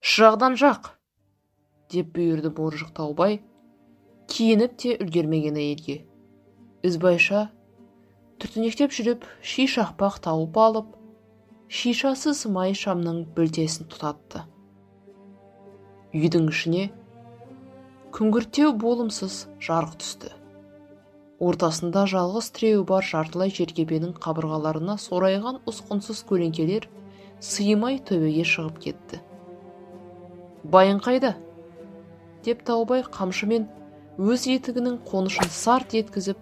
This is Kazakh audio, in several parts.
Шырағдан жақ, деп бұйырды боржық Таубай, киініп те үлгермеген әйелге. Ізбайша түртінектеп жүріп, ши шақпақ тауып алып, шишасыз май шамның білтесін тұтатты. Үйдің ішіне күңгірттеу болымсыз жарық түсті. Ортасында жалғыз тіреуі бар жартылай жеркепенің қабырғаларына сорайған ұсқынсыз көлеңкелер сыймай төбеге шығып кетті. «Байың қайда?» деп Таубай қамшымен өз етігінің қонышын сарт еткізіп,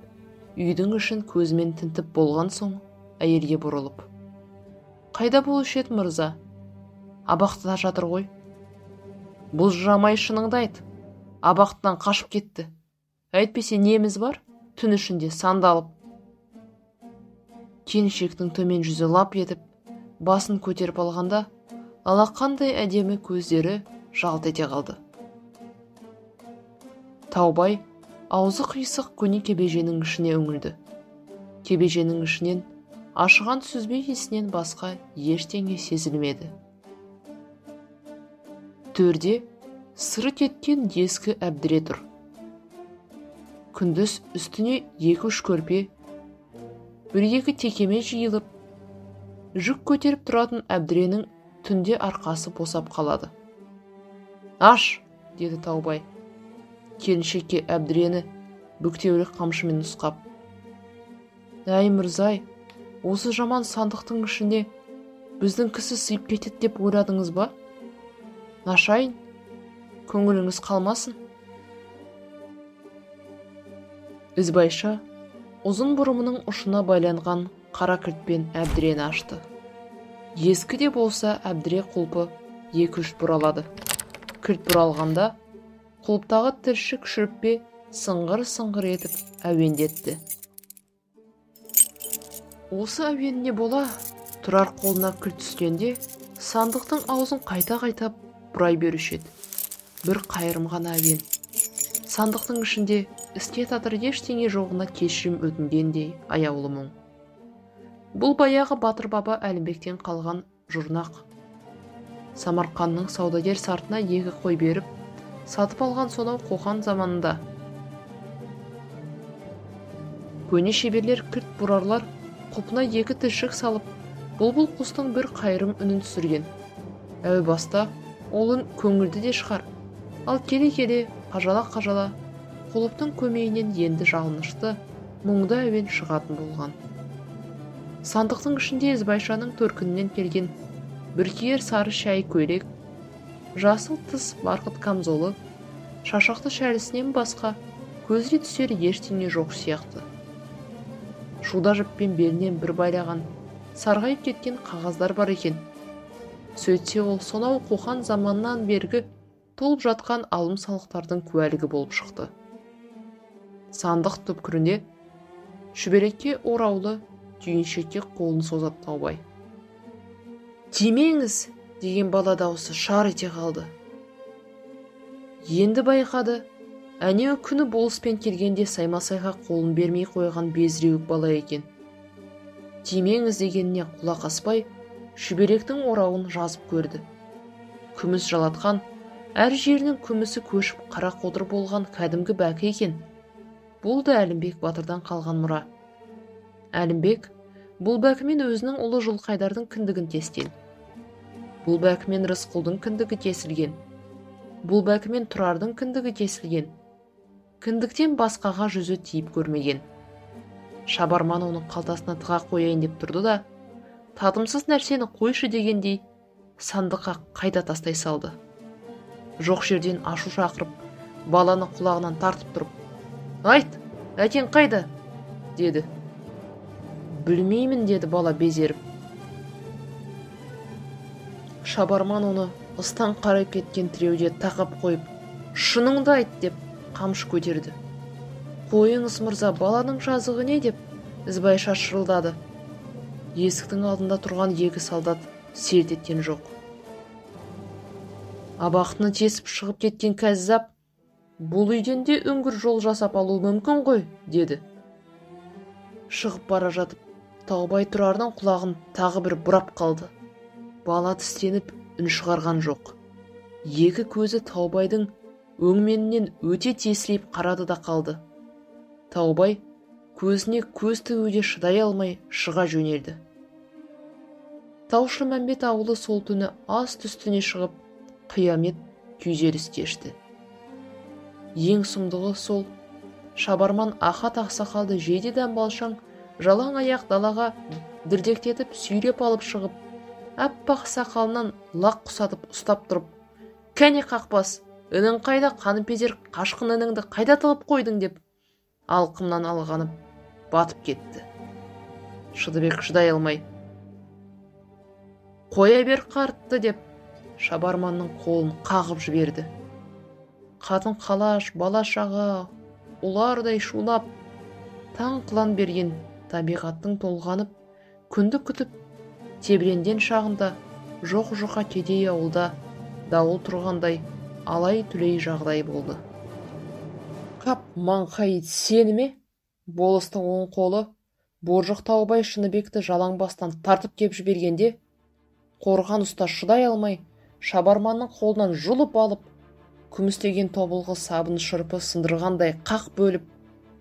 үйдің ішін көзімен тінтіп болған соң, әйелге бұрылып: «Қайда болушы еді, мырза? Абақтыда жатыр ғой». «Бұл жамай шыныңды айт, абақтыдан қашып кетті. Әйтпесе неміз бар, түн ішінде сандалып». Келіншектің төмен жүзі лап етіп, басын көтеріп алғанда, алақандай әдемі көздері жалт ете қалды. Таубай аузы қисық көне кебеженің ішіне үңілді. Кебеженің ішінен ашыған сүзбе иісінен басқа ештеңе сезілмеді. Төрде сыры кеткен ескі әбдіре тұр. Күндіз үстіне 2-3 көрпе, 1-2 текеме жиылып, жүк көтеріп тұратын әбдіренің түнде арқасы босап қалады. «Аш!» деді Таубай, келіншекке әбдірені бүктеулік қамшымен нұсқап. «Әй мырзай, осы жаман сандықтың ішіне біздің кісі сыйып кетеді деп ойладыңыз ба? Ашайын, көңіліңіз қалмасын». Ізбайша ұзын бұрымының ұшына байланған қара кілтпен әбдірені ашты. Ескі де болса әбдіре құлпы 2-3 бұралады. Кілт бұралғанда құлыптағы тілшік шүріппе сыңғыр-сыңғыр етіп әуендетті. Осы әуеніне бола, тұрар қолына кілт түскенде сандықтың аузын қайта-қайта бұрай беруші еді. Бір қайырым ғана әуен. Сандықтың ішінде іске татыр ештеңе жоғына кешірім өтінгендей аяулы мұң. Бұл баяғы Батыр баба Әлімбектен қалған жұрнақ. Самарқанның саудагер сартына 2 қой беріп, сатып алған сонау Қоқан заманында. Көне шеберлер кілт бұрарлар құпына 2 тілшік салып, бұлбұл құстың бір қайырым үнін түсірген. Әу баста ол үн көңілді де шығар, ал келе-келе, қажала-қажала, құлыптың көмейінен енді жалынышты, мұңды әуен шығатын болған. Сандықтың ішінде Ізбайшаның төркінінен келген бір киер сары шәй көйлек, жасыл тыс барқыт камзолы, шашақты шәлісінен басқа көзге түсер ештеңе жоқ сияқты. Шуда жіппен белінен бір байлаған, сарғайып кеткен қағаздар бар екен. Сөйтсе ол сонау Қоқан заманынан бергі толып жатқан алым-салықтардың куәлігі болып шықты. Сандық түпкірінде шүберекке ораулы түйіншекке қолын созады Таубай. «Тимеңіз!» деген бала даусы шар ете қалды. Енді байқады, әнеу күні болыспен келгенде саймасайға қолын бермей қойған безіреуік бала екен. «Тимеңіз!» дегеніне құлақ аспай, шүберектің орауын жазып көрді. Күміс жалатқан, әр жерінің күмісі көшіп қара қодыр болған кәдімгі бәкі екен. Бұл да Әлімбек батырдан қалған мұра. Әлімбек бұл бәкімен өзінің ұлы Жылқайдардың кіндігін тескен. Бұл бәкімен Рысқұлдың кіндігі тесілген. Бұл бәкімен Тұрардың кіндігі тесілген. Кіндіктен басқаға жүзі тиіп көрмеген. Шабарман оны қалтасына тыға қояйын деп тұрды да, татымсыз нәрсені қойшы дегендей, сандыққа қайта тастай салды. Жоқ жерден ашу шақырып, баланы құлағынан тартып тұрып: «Айт, әкең қайда?» деді. «Білмеймін» деді бала безеріп. Шабарман оны ыстан қарайып кеткен тіреуде тақап қойып: «Шыныңды айт» деп қамшы көтерді. «Қойыңыз мырза, баланың жазығы не?» деп Ізбайша шырылдады. Есіктің алдында тұрған 2 солдат селт еткен жоқ. «Абақтыны тесіп шығып кеткен кәззап, бұл үйден де үңгір жол жасап алу мүмкін ғой» деді. Шығып бара жатып, Таубай Тұрардың құлағын тағы бір бұрап қалды. Бала тістеніп үн шығарған жоқ. Екі көзі Таубайдың өңменінен өте тесіліп қарады да қалды. Таубай көзіне көз тігуге шыдай алмай шыға жөнелді. Таушымәмбет ауылы сол түні ас үстіне шығып, қиямет күйзеліс кешті. Ең сұмдығы сол, шабарман Ахат ақсақалды жейдеден балшаң жалаң аяқ далаға дірдектетіп сүйреп алып шығып, аппақ сақалынан лақ құсатып ұстап тұрып, «Кәне қақпас, інің қайда, қаныпезер қашқын ініңді қайда тығып қойдың?» деп алқымнан алғанып батып кетті. Шыдыбек шыдай алмай, «Қоя бер қартты» деп шабарманның қолын қағып жіберді. Қатын қалаш, бала шаға, ұлардай шулап, таң қылан берген табиғаттың толғанып, күнді күтіп, тебіренген шағында жоқ-жұқа кедей ауылда дауыл тұрғандай алай-түлей жағдай болды. Қап маңқайт сені ме? Болыстың оң қолы Боржық Таубай Шыныбекті жалаңбастан тартып кеп жібергенде, қорған ұста шыдай алмай, шабарманның қолынан жұлып алып, күмістеген тобылғы сабын шырпы сындырғандай қақ бөліп,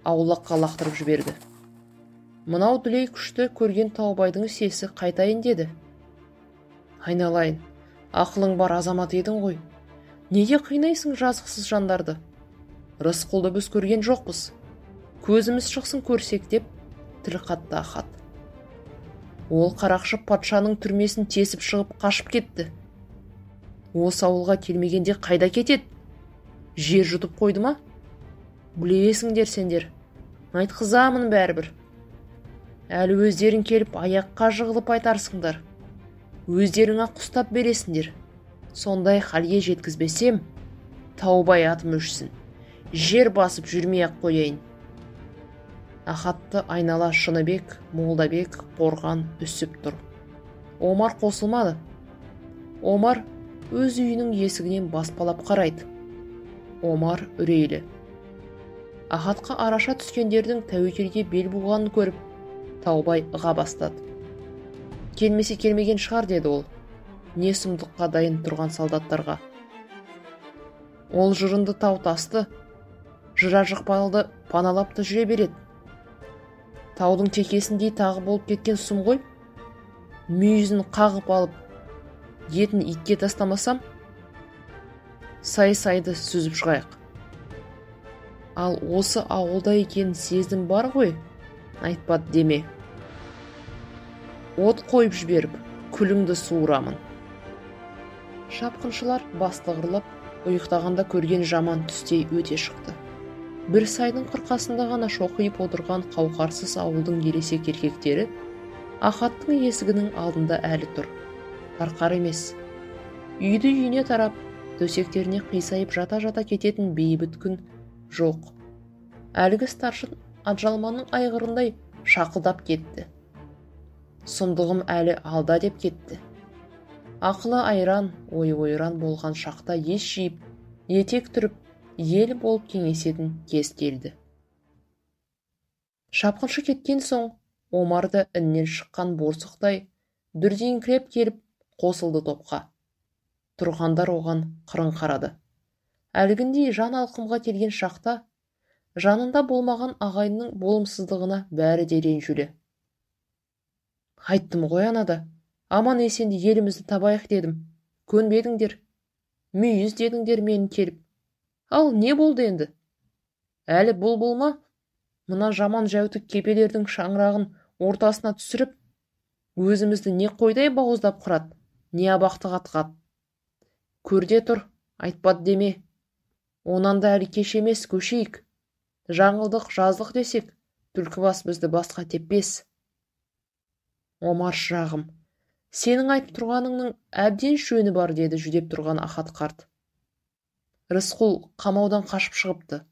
аулаққа лақтырып жіберді. Мынау дүлей күшті көрген Таубайдың сесі қайтайын деді. «Айналайын, ақылың бар азамат едің ғой. Неге қинайсың жазықсыз жандарды? Рысқұлды біз көрген жоқпыз. Көзіміз шықсын көрсек» деп тіл қатты Ахат. Ол қарақшы патшаның түрмесін тесіп шығып қашып кетті. Осы ауылға келмегенде қайда кетеді? Жер жұтып қойды ма? Білесіңдер сендер. Айтқызамын бәрібір. Әлі өздерің келіп аяққа жығылып айтарсыңдар. Өздеріңа құстап бересіңдер. Сондай халге жеткізбесем, Таубай атым өшсін. Жер басып жүрмей-ақ қояйын. Ахатты айнала Шыныбек, Молдабек, Қорған үсіп тұр. Омар қосылмады. Омар өз үйінің есігінен баспалап қарайды. Омар үрейлі. Ахатқа араша түскендердің тәуекелге бел буғанын көріп, Таубай ыға бастады. «Келмесе келмеген шығар» деді ол, не сұмдыққа дайын тұрған солдаттарға. «Ол жырынды тау тасты, жыра жықпалды паналапты жүре береді. Таудың текесіндей тағы болып кеткен сұм ғой. Мүйізін қағып алып, етін итке тастамасам, сай-сайды сүзіп шығайық. Ал осы ауылда екенін сездім бар ғой, айтпады деме. От қойып жіберіп, күліңді суырамын». Шапқыншылар бастығырлап, ұйықтағанда көрген жаман түстей өте шықты. Бір сайдың қырқасында ғана шоқиып отырған қауқарсыз ауылдың ересек еркектері Ахаттың есігінің алдында әлі тұр. Тарқар емес. Үйді үйіне тарап, төсектеріне қисайып жата-жата кететін бейбіт күн жоқ. Әлгі старшын атжалманның айғырындай шақылдап кетті. Сұмдығым әлі алда деп кетті. Ақылы айран, ойы ойран болған шақта ес жиып, етек түріп, ел болып кеңесетін кез келді. Шапқыншы кеткен соң, Омар да іннен шыққан борсықтай дүрдиіңкіреп келіп қосылды топқа. Тұрғандар оған қырын қарады. Әлгіндей жан алқымға келген шақта, жанында болмаған ағайынның болымсыздығына бәрі де ренжулі. «Айттым ғой анада, аман есенде елімізді табайық дедім. Көнбедіңдер. Мүйіз дедіңдер мені келіп. Ал не болды енді? Әлі бұл ма? Мына жаман жәутік кепелердің шаңырағын ортасына түсіріп, өзімізді не қойдай бауыздап қырат, не абақты қатқат. Көрде тұр, айтпады деме. Онан да әлі кеш емес, көшейік. Жаңылдық, жаздық десек, түлкібас бізді басқа теппес». «Омар шырағым, сенің айтып тұрғаныңның әбден шөні бар» деді жүдеп тұрған Ахат қарт. «Рысқұл қамаудан қашып шығыпты.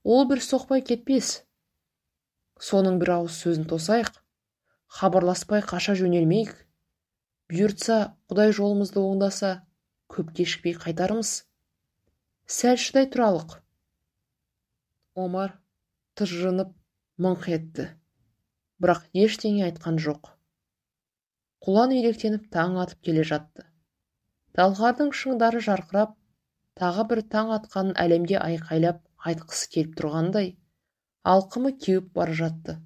Ол бір соқпай кетпес. Соның бір ауыз сөзін тосайық. Хабарласпай қаша жөнелмейік. Бұйыртса, Құдай жолымызды оңдаса, көп кешікпей қайтарымыз. Сәл шыдай тұралық». Омар тыржынып мыңқ етті. Бірақ ештеңе айтқан жоқ. Құлан үйректеніп таң атып келе жатты. Талғардың шыңдары жарқырап, тағы бір таң атқанын әлемге айқайлап айтқысы келіп тұрғандай, алқымы кеуіп бара жатты.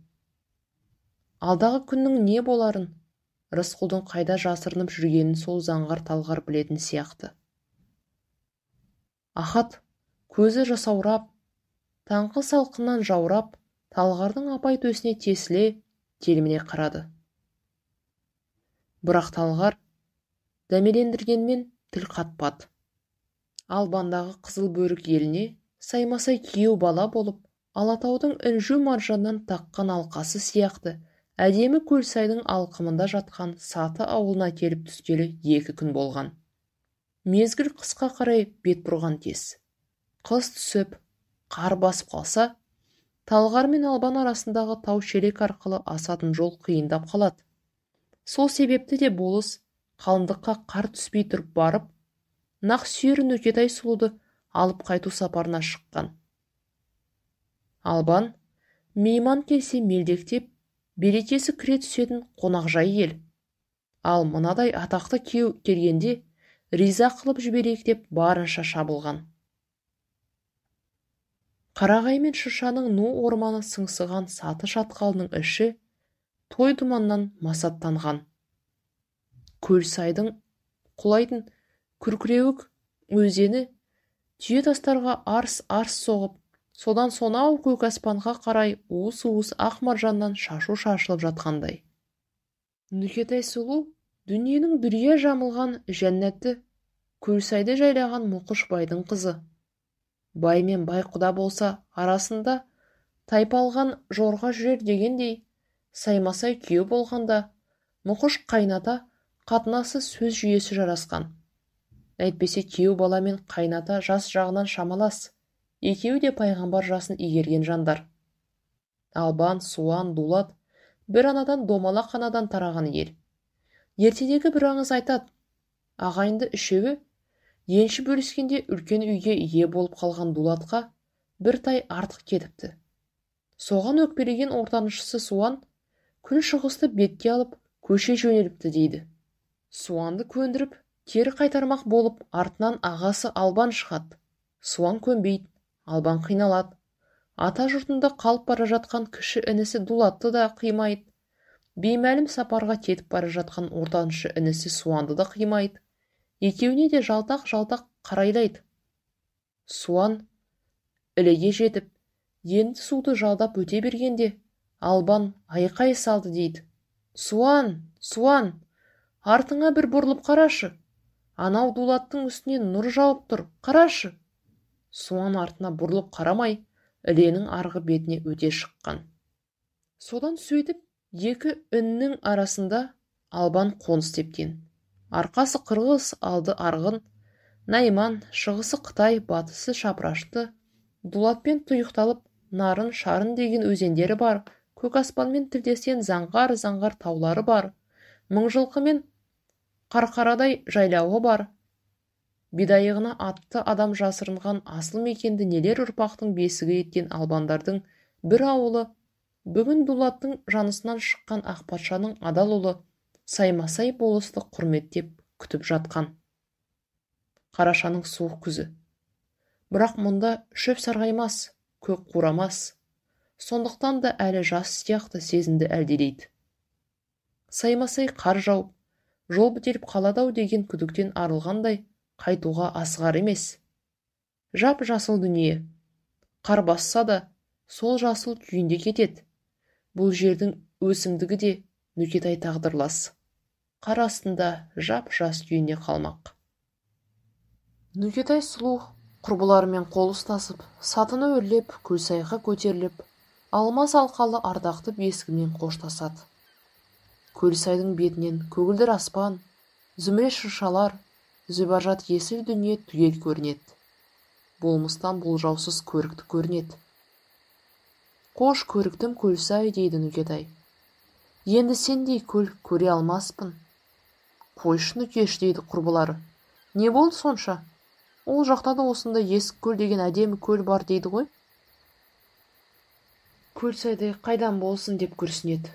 Алдағы күннің не боларын, Рысқұлдың қайда жасырынып жүргенін сол заңғар талғар білетін сияқты. Ахат көзі жасаурап, таңқы салқыннан жаурап, талғардың апай төсіне тесіле, телміне қарады. Бірақ талғар дәмелендіргенмен тіл қатпады. Албандағы қызыл бөрік еліне саймасай күйеу бала болып, Алатаудың інжу маржаннан таққан алқасы сияқты әдемі Көлсайдың алқымында жатқан Саты ауылына келіп түскелі 2 күн болған. Мезгіл қысқа қарай бет бұрған тез. Қыс түсіп, қар басып қалса, талғар мен Албан арасындағы тау шелек арқылы асатын жол қиындап қалады. Сол себепті де болыс қалыңдыққа қар түспей тұрып барып, Нақсүйер Нүкетай сұлуды алып қайту сапарына шыққан. Албан мейман келсе мелдектеп, берекесі кіре түсетін қонақжай ел. Ал мынадай атақты күйеу келгенде риза қылып жіберейік деп барынша шабылған. Қарағай мен шыршаның ну орманы сыңсыған Саты шатқалының іші той думаннан масаттанған. Көлсайдың құлайтын күркіреуік өзені түйе тастарға арс-арс соғып, содан сонау көк аспанға қарай уыс-уыс ақ маржаннан шашу шашылып жатқандай. Нүкетай сұлу дүниенің дүрия жамылған жәннәтті Көлсайды жайлаған мұқыш байдың қызы. Бай мен бай құда болса арасында тайпалған жорға жүрер дегендей, саймасай күйеу болғанда мұқыш қайната қатынасы сөз жүйесі жарасқан. Әйтпесе күйеу бала мен қайната жас жағынан шамалас, екеуі де пайғамбар жасын игерген жандар. Албан, Суан, Дулат бір анадан домалақ анадан тараған ел. Ертедегі бір аңыз айтады, ағайынды үшеуі енші бөліскенде үлкен үйге ие болып қалған Дулатқа бір тай артық кетіпті. Соған өкпелеген ортаншысы Суан күн шығысты бетке алып көше жөнеліпті дейді. Суанды көндіріп, кері қайтармақ болып артынан ағасы Албан шығады. Суан көнбейді, Албан қиналады. Ата жұртында қалып бара жатқан кіші інісі Дулатты да қимайды. Беймәлім сапарға кетіп бара жатқан ортаншы інісі Суанды да қимайды. Екеуіне де жалтақ-жалтақ қарайлайды. Суан ілеге жетіп, енді суды жалдап өте бергенде, Албан айқай салды дейді. Суан, Суан, артыңа бір бұрылып қарашы. Анау Дулаттың үстінен нұр жауып тұр, қарашы. Суан артына бұрылып қарамай, іленің арғы бетіне өте шыққан. Содан сөйтіп, екі үннің арасында Албан қоныс тепкен. Арқасы қырғыз, алды арғын, Найман, шығысы Қытай, батысы Шапрашты, Дулатпен тұйықталып, Нарын, Шарын деген өзендері бар, көк аспанмен тілдескен заңғар таулары бар, Мыңжылқы мен Қарқарадай жайлауы бар. Бидайығына атты адам жасырынған асыл мекенді нелер ұрпақтың бесігі еткен албандардың бір ауылы, бүгін Дулаттың жанысынан шыққан Ақпатшаның адал ұлы Саймасай болысты құрметтеп күтіп жатқан. Қарашаның суық күзі. Бірақ мұнда шөп сарғаймас, көк қурамас. Сондықтан да әлі жас сияқты сезінді әлдилейді. Саймасай қар жауып, жол бітеліп қаладау деген күдіктен арылғандай қайтуға асығар емес. Жап жасыл дүние. Қар басса да сол жасыл күйінде кетеді. Бұл жердің өсімдігі де Нүкетай тағдырлас. Қар астында жап жас күйінде қалмақ. Нүкетай сұлу құрбыларымен қол ұстасып, сатыны өрлеп, Көлсайға көтеріліп, алмас алқалы ардақты бесігімен қоштасады. Көлсайдың бетінен көгілдір аспан, зүміре шыршалар, зүбажат есіл дүние түгел көрінеді. Болмыстан болжаусыз көрікті көрінеді. Қош көріктім Көлсай дейді Нүкетай. Енді сендей көл көре алмаспын. Қойшы Нүкеш дейді құрбылары. Не болды сонша? Ол жақта да осында Есік көл деген әдемі көл бар дейді ғой. Көлсайдай қайдан болсын деп күрсінеді.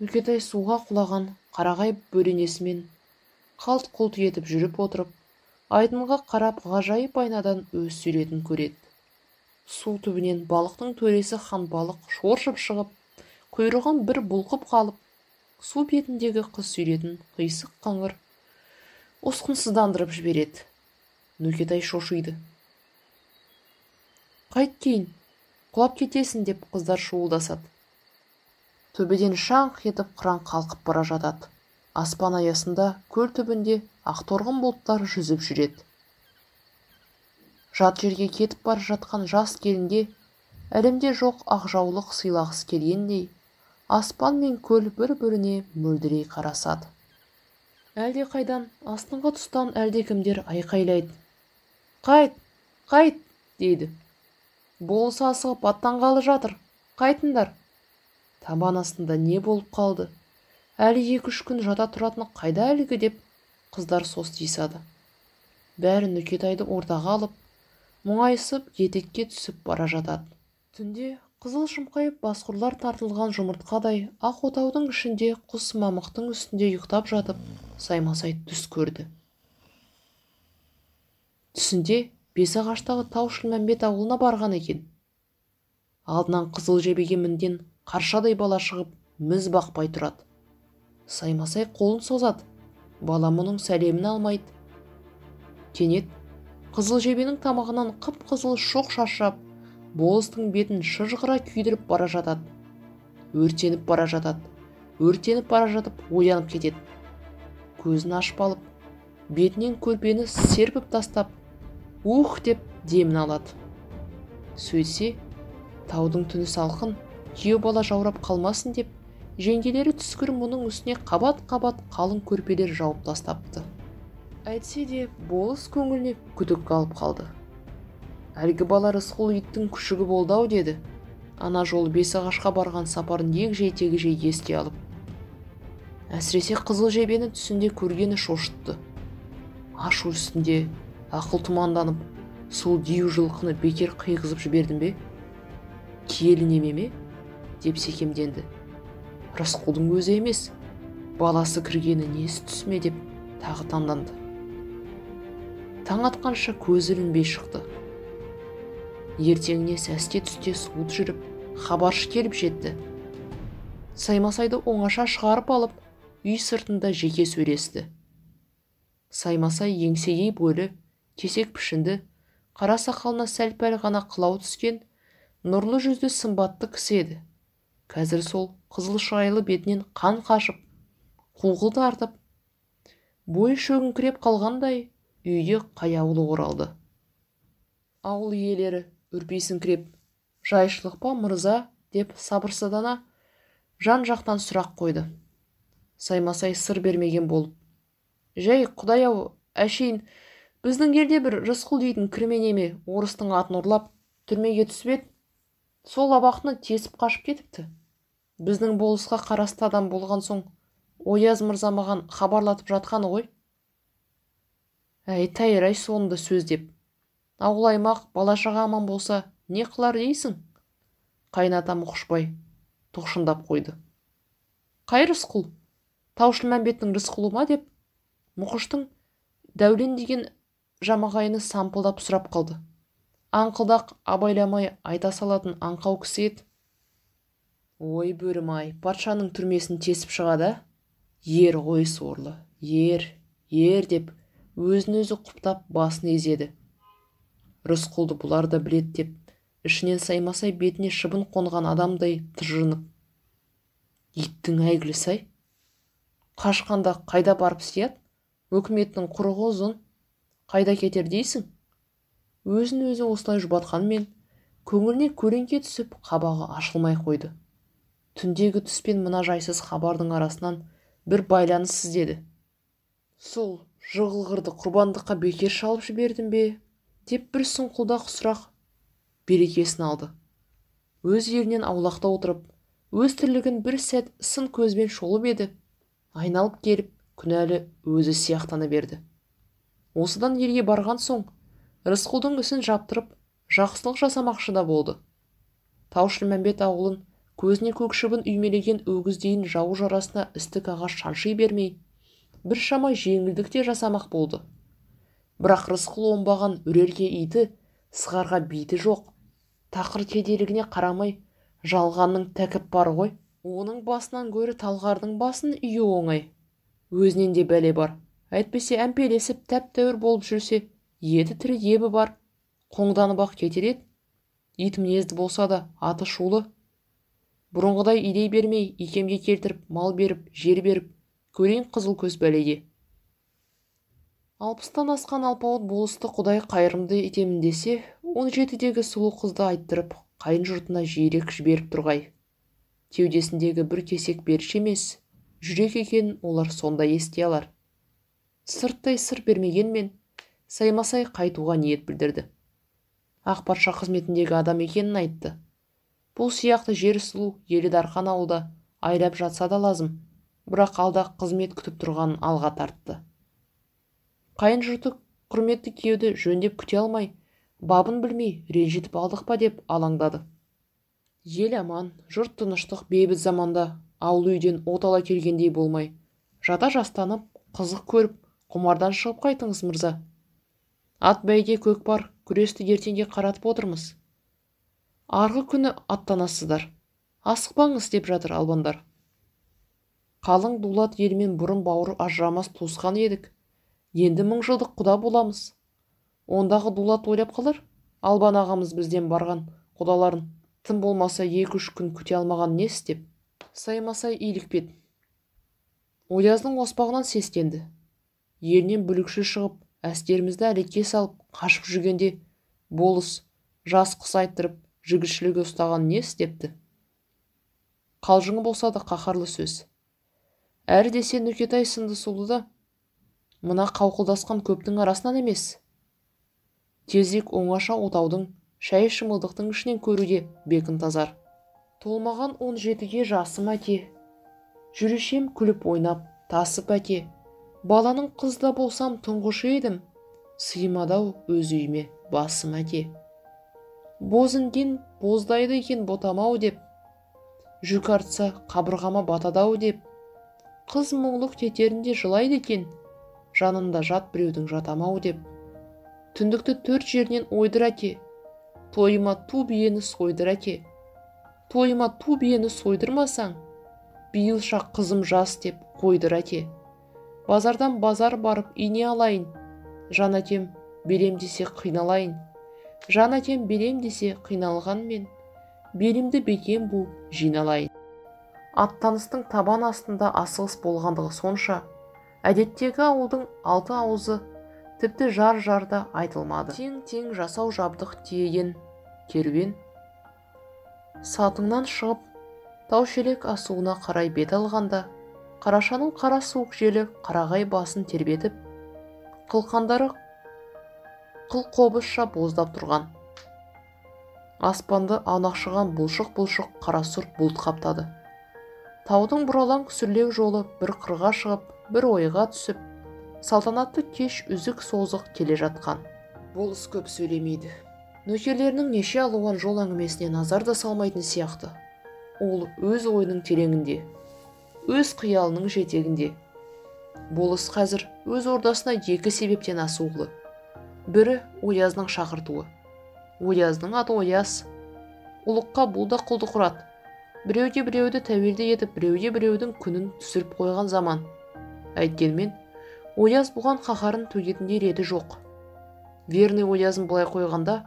Нүкетай суға құлаған қарағай бөренесімен қалт-құлт етіп жүріп отырып, айдынға қарап ғажайып айнадан өз суретін көреді. Су түбінен балықтың төресі ханбалық шоршып шығып, құйрығын бір бұлқып қалып, су бетіндегі қыз суретін қисық қыңыр ұсқынсыздандырып жібереді. Нүкетай шошиды. Қайт кейін, құлап кетесің деп қыздар шуылдасады. Төбеден шаңқ етіп қыран қалқып бара жатады. Аспан аясында көл түбінде ақторғын бұлттар жүзіп жүреді. Жат жерге кетіп бара жатқан жас келінге әлемде жоқ ақжаулық сыйлағысы келгендей, аспан мен көл бір-біріне мөлдірей қарасады. Әлде қайдан астыңғы тұстан әлдекімдер айқайлайды. Қайт, қайт, дейді. Болыс асығып аттанғалы жатыр, қайтыңдар. Табан астында не болып қалды? Әлі 2-3 күн жата тұратыны қайда әлгі деп қыздар состиысады. Бәрі Нүкетайды ордаға алып, мұңайысып етекке түсіп бара жатады. Түнде қызыл шымқайып басқұрлар тартылған жұмыртқадай ақ отаудың ішінде құс мамықтың үстінде ұйықтап жатып, Саймасай түс көрді. Түсінде Бесағаштағы Тау-Шілмәмбет ауылына барған екен. Алдынан қызыл жебеге мінген қаршадай бала шығып, міз бақпай тұрады. Саймасай қолын созады, бала мұның сәлемін алмайды. Кенет қызыл жебенің тамағынан қып-қызыл шоқ шашырап, болыстың бетін шыжғыра күйдіріп бара жатады. Өртеніп бара жатып оянып кетеді. Көзін ашып алып, бетінен көрпені серпіп тастап, ух деп демін алады. Сөйтсе, таудың түні салқын, күйеу бала жаурап қалмасын деп, жеңгелері түскір мұның үстіне қабат-қабат қалың көрпелер жауып тастапты. Әйтсе де болыс көңіліне күдік қалып қалды. Әлгі бала Рысқұл иттің күшігі болды-ау деді. Ана жолы Бесағашқа барған сапарын егжей-тегжей еске алып. Әсіресе қызыл жебені түсінде көргені шошытты. Ашу үстінде ақыл тұманданып, сол дию жылқыны бекер қиғызып жібердім бе? Киелі немеме? Деп секемденді. Рысқұлдың өзі емес, баласы кіргені несі түсіме деп тағы таңданды. Таң атқанша көзі ілінбей шықты. Ертеңіне сәске түсте суыт жүріп, хабаршы келіп жетті. Саймасайды оңаша шығарып алып, үй сыртында жеке сөйлесті. Саймасай еңсегей бойлы, кесек пішінді, қара сақалына сәл-пәл ғана қылау түскен, нұрлы жүзді сымбатты кісі еді. Қазір сол қызыл шырайлы бетінен қан қашып, қуғыл тартып, бойы шөгіңкіреп қалғандай үйге қаяулы оралды. Ауыл иелері үрпейсіңкіреп, жайшылық па мырза деп сабырсыздана жан-жақтан сұрақ қойды. Саймасай сыр бермеген болып, жай құдай-ау, әшейін, біздің елде бір Рысқұл дейтін кірменеме орыстың атын ұрлап, түрмеге түсіп еді, сол абақтыны тесіп қашып кетіпті. Біздің болысқа қарасты адам болған соң, Ояз мырза маған хабарлатып жатқаны ғой. Әй, тайыр-ай соңында сөз деп. Ауыл аймақ бала-шаға аман болса, не қылар дейсің? Қайнатам ұқшбай тоқшындап қойды. Қай Рысқұл? Тау-Шілмәмбеттің Рысқұлы ма деп, Мұқыштың Дәулен деген жамағайыны сампылдап сұрап қалды. Аңқылдақ абайламай айта салатын аңқау кісі еді. Ой, бөрім-ай, патшаның түрмесін тесіп шығады. Ер ғой сорлы, ер деп өзін-өзі құптап басын ezеді. Рысқұлды бұлар да білет деп, ішінен Саймасай бетіне шыбын қонған адамдай тыжырынып. Иттің әйгілісі-ай, қашқанда қайда барып сияды? Өкіметтің құрығы ұзын, қайда кетер дейсің? Өзін-өзі осылай жұбатқанмен, көңіліне көлеңке түсіп, қабағы ашылмай қойды. Түндегі түспен мына жайсыз хабардың арасынан бір байланыс іздеді. Сол жығылғырды құрбандыққа бекер шалып жібердім бе? Деп бір сұңқылдақ сұрақ берекесін алды. Өз елінен аулақта отырып, өз тірлігін бір сәт сын көзбен шолып еді, айналып келіп, күнәлі өзі сияқтана берді. Осыдан елге барған соң, Рысқұлдың ісін жаптырып, жақсылық жасамақшы да болды. Тау-Шілмәмбет ауылын көзіне көк шыбын үймелеген өгіздейін жау жарасына істік ағаш шанши бермей, бір шама жеңілдік те жасамақ болды. Бірақ Рысқұл оңбаған үрерге иті, сығарға биті жоқ. Тақыр кедейлігіне қарамай, жалғанның тәкіп бар ғой. Оның басынан гөрі талғардың басын үйі оңай. Өзінен де бәле бар. Әйтпесе әмпелесіп тәп-тәуір болып жүрсе, еті тірі ебі бар. Қоңданып-ақ кетер еді. Ит мінезді болса да, аты шулы. Бұрынғыдай илей бермей, икемге келтіріп, мал беріп, жер беріп, көрейін қызыл көз бәлеге. 60-тан асқан алпауыт болысты Құдай қайырымды етемін десе, 17-дегі сұлу қызды айттырып, қайын жұртына жиірек жіберіп тұрғай. Теудесіндегі бір кесек беріш емес, жүрек екенін олар сонда ести алар. Сырттай сыр бермегенмен, Саймасай қайтуға ниет білдірді. Ақ патша қызметіндегі адам екенін айтты. Бұл сияқты жер сұлу, елі дарқан ауылда айрап жатса да лазым, бірақ алда қызмет күтіп тұрғанын алға тартты. Қайын жұрты құрметті күйеуді жөндеп күте алмай, бабын білмей ренжітіп алдық па деп алаңдады. Ел аман, жұрт тыныштық бейбіт заманда ауыл үйден от ала келгендей болмай, жата жастанып, қызық көріп, құмардан шығып қайтыңыз мырза. Ат бәйге көк бар, күресті ертеңге қаратып отырмыз. Арғы күні аттанасыздар. Асықпаңыз деп жатыр албандар. Қалың дулат елмен бұрын бауыр ажырамас туысқан едік. Енді 1000 жылдық құда боламыз. Ондағы дулат ойлап қалар, Албан ағамыз бізден барған құдаларын тым болмаса 2-3 күн күте алмаған не істеп? Саймасай иілікпеді. Ояздың оспағынан сестенді. Елінен бүлікші шығып, әскерімізді әлекке салып, қашып жүргенде болыс жас қыс айттырып, жігітшілігі ұстаған не істепті? Қалжыңы болса да қаһарлы сөз. Әрі десе Нүкетай сынды сұлуды да мына қауқылдасқан көптің арасынан емес. Тезірек оңаша отаудың, шәй шымылдықтың ішінен көруде бекін тазар. Толмаған 17-ге жасым әке. Жүрешем күліп ойнап, тасып әке. Баланың қызда болсам тұңғышы едім. Сыймадау өз үйіме басым әке. Бозінген боздайды екен ботамау деп. Жүк артса қабырғама батадау деп. Қыз мұңлық тетерінде жылайды екен. Жанында жат біреудің жатамау деп. Түндікті 4 жерінен ойдыр әке. Тойыма ту биені сойдыр әке. Тойыма ту биені сойдырмасаң, биылша қызым жас деп қойдыр әке. Базардан базар барып ине алайын. Жан әкем берем десе қиналайын. Жан әкем берем десе қиналғанмен, белімді бекем буып жиналайын. Аттаныстың табан астында асығыс болғандығы сонша, әдеттегі ауылдың 6 ауызы тіпті жар-жарда айтылмады. Тең-тең жасау жабдық тиеген керуен сатыңнан шығып, Таушелек асуына қарай бет алғанда, қарашаның қара суық желі қарағай басын тербетіп, қылқандары қыл-қобызша боздап тұрған. Аспанды аунақшыған бұлшық-бұлшық қара сұр бұлт қаптады. Таудың бұралаң сүрлеу жолы бір қырға шығып, бір ойға түсіп, салтанатты кеш үзік созық келе жатқан. Болыс көп сөйлемейді. Нөкерлерінің неше алуан жол әңгімесіне назар да салмайтын сияқты. Ол өз ойының тереңінде, өз қиялының жетегінде. Болыс қазір өз ордасына 2 себептен асулы. Бірі Ояздың шақыртуы. Ояздың аты Ояз. Ұлыққа бұл да құлдық ұрады. Біреуде біреуді тәуелді етіп, біреуде біреудің күнін түсіріп қойған заман. Әйткенмен, Ояз бұған қаһарын төгетіндей реті жоқ. Верный Оязын былай қойғанда,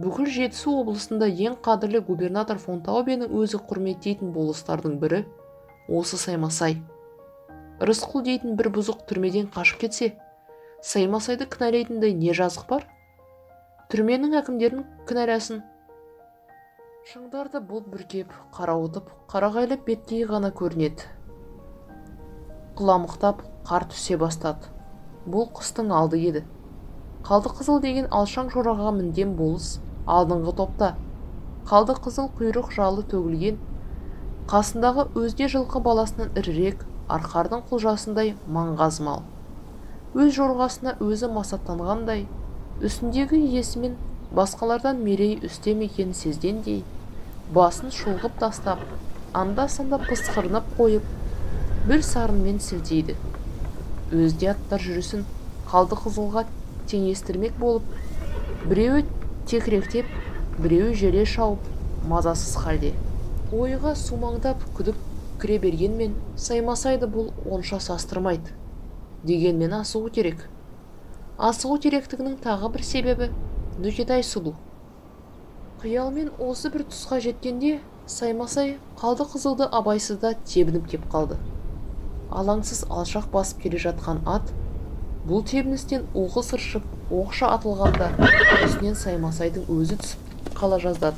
бүкіл Жетісу облысында ең қадірлі губернатор Фонтаубенің өзі құрметтейтін болыстардың бірі осы Саймасай. Рысқұл дейтін бір бұзық түрмеден қашып кетсе, Саймасайды кінәлайтындай не жазық бар? Түрменің әкімдерін кінәлясын. Шыңдарды бұлт бүркеп, қарауытып, қарағайлап беткей ғана көрінеді. Қыламықтап, қар түсе бастады. Бұл қыстың алды еді. Қалды қызыл деген алшаң жораға мінген болыс алдыңғы топта. Қалды қызыл құйрық жалы төгілген, қасындағы өзге жылқы баласынан ірірек, арқардың құлжасындай маңғаз мал. Өз жорғасына өзі масаттанғандай, үстіндегі иесімен басқалардан мерей үстем екенін сезгендей, басын шұлғып тастап, анда-санда пысқырынып қойып, бір сарынмен сілтейді. Өзде аттар жүрісін қалды қызылға теңестірмек болып, біреуі текіректеп, біреуі желе шауып, мазасыз халде. Ойға сумаңдап күдік кіре бергенмен, Саймасайды бұл онша састырмайды. Дегенмен асығу керек. Асығу керектігінің тағы бір себебі Нүкетай сұлу. Қиялмен осы бір тұсқа жеткенде, Саймасай қалды қызылды абайсызда тебініп кеп қалды. Алаңсыз алшақ басып келе жатқан ат, бұл тебіністен оқыс ыршып, оқша атылғанда, үстінен Саймасайдың өзі түсіп қала жаздады.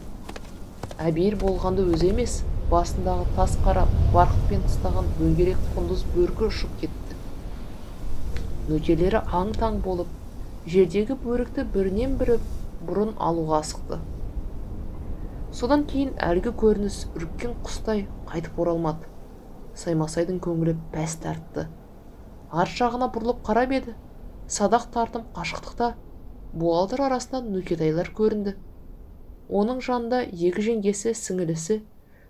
Әбейір болғанды өзі емес, басындағы тас қара барқытпен тыстаған дөңгелек құндыз бөркі ұшып кетті. Нөкерлері аң-таң болып, жердегі бөрікті бірінен бірі бұрын алуға асықты. Содан кейін әлгі көрініс үріккен құстай қайтып оралмады. Саймасайдың көңілі пәс тартты. Арт жағына бұрылып қарап еді, садақ тартым қашықтықта буалдыр арасынан Нүкетайлар көрінді. Оның жанында екі жеңгесі, сіңілісі,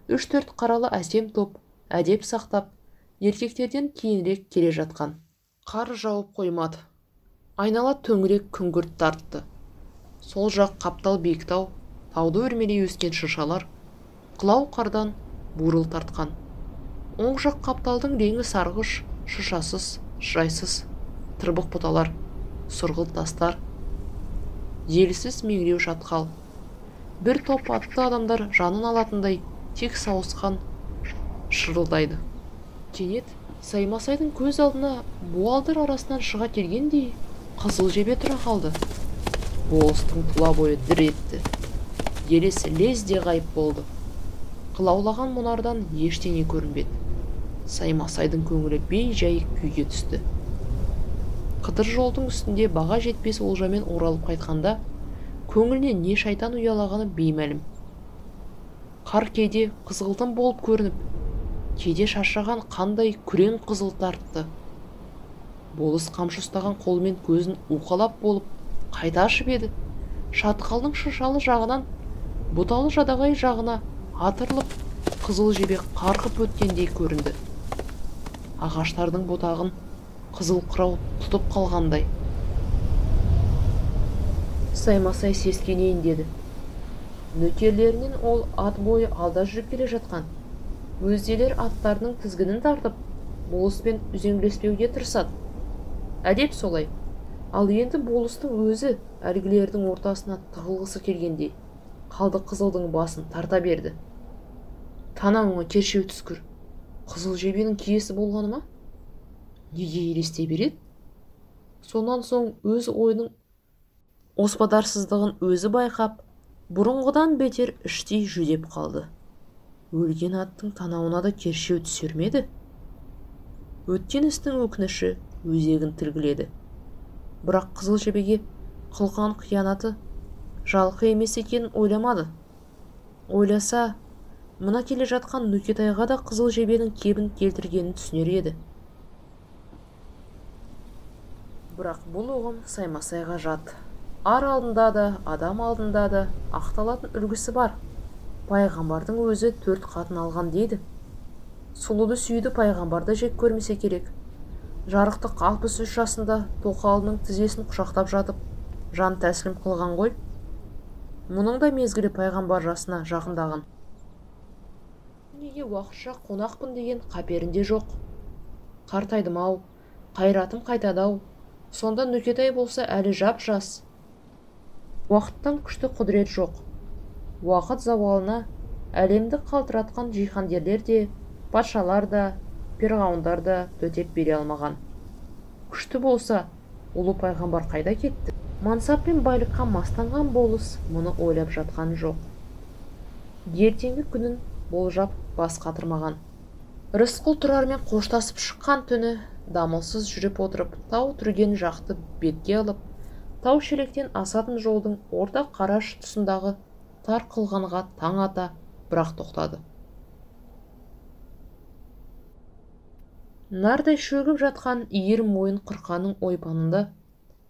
3-4 қаралы әсем топ, әдеп сақтап, еркектерден кейінірек келе жатқан. Қар жауып қоймады. Айнала төңірек күңгірт тартты. Сол жақ қаптал биіктау, тауды өрмелей өскен шыршалар, қылау қардан бурыл тартқан. Оң жақ қапталдың реңі сарғыш, шыршасыз, жайсыз, тырбық бұталар, сұрғылт тастар, елсіз меңіреу шатқал. Бір топ атты адамдар жанын алатындай тек сауысқан шырылдайды. Кенет Саймасайдың көз алдына буалдыр арасынан шыға келгендей қызыл жебе тұра қалды. Болыстың тұла бойы дір етті. Елесі лезде ғайып болды. Қылаулаған мұнардан ештеңе көрінбеді. Саймасайдың көңілі бей-жай күйге түсті. Қыдыр жолдың үстінде баға жетпес олжамен оралып қайтқанда, көңіліне не шайтан ұялағаны беймәлім. Қар кейде қызғылтым болып көрініп, кейде шашыраған қандай күрең қызыл тартты. Болыс қамшы ұстаған қолымен көзін уқалап болып қайта ашып еді, шатқалдың шыршалы жағынан бұталы жадағай жағына атырылып, қызыл жебе қарқып өткендей көрінді. Ағаштардың бұтағын қызыл қырау тұтып қалғандай. Саймасай сескенейін деді. Нөкерлерінен ол ат бойы алда жүріп келе жатқан. Өзделер аттарының тізгінін тартып, болыспен үзеңгілеспеуге тырысады. Әдеп солай. Ал енді болыстың өзі әлгілердің ортасына тығылғысы келгендей, қалды қызылдың басын тарта берді. Танауыңа кершеу түскір. Қызыл жебенің киесі болғаны ма? Неге елестей береді? Сонан соң өз ойының оспадарсыздығын өзі байқап, бұрынғыдан бетер іштей жүдеп қалды. Өлген аттың танауына да кершеу түсер ме еді? Өткен істің өкініші өзегін тілгіледі. Бірақ қызыл жебеге қылған қиянаты жалқы емес екенін ойламады. Ойласа, мына келе жатқан Нүкетайға да қызыл жебенің кебін келтіргенін түсінер еді. Бірақ бұл ұғым Саймасайға жат. Ар алдында да, адам алдында да ақталатын үлгісі бар. Пайғамбардың өзі 4 қатын алған дейді. Сұлуды сүйді пайғамбарды жек көрмесе керек. Жарықтық 63 жасында тоқалының тізесін құшақтап жатып, жан тәсілім қылған ғой. Мұның да мезгілі пайғамбар жасына жақындаған. Неге уақытша қонақпын деген қаперінде жоқ. Қартайдым-ау, қайратым қайтады-ау. Сонда Нүкетай болса әлі жап-жас. Уақыттан күшті құдірет жоқ. Уақыт зауалына әлемді қалтыратқан жиһангерлер де, патшалар да, перғауындар да төтеп бере алмаған. Күшті болса, ұлы пайғамбар қайда кетті? Мансап пен байлыққа мастанған болыс мұны ойлап жатқан жоқ. Ертеңгі күнін болжап бас қатырмаған. Рысқұл тұрармен қоштасып шыққан түні дамылсыз жүріп отырып, тау түрген жақты бетке алып, тау шелектен асатын жолдың орта қараш тұсындағы тар қылғанға таң ата, бірақ тоқтады. Нардай шөгіп жатқан иір мойын қырқаның ойпанында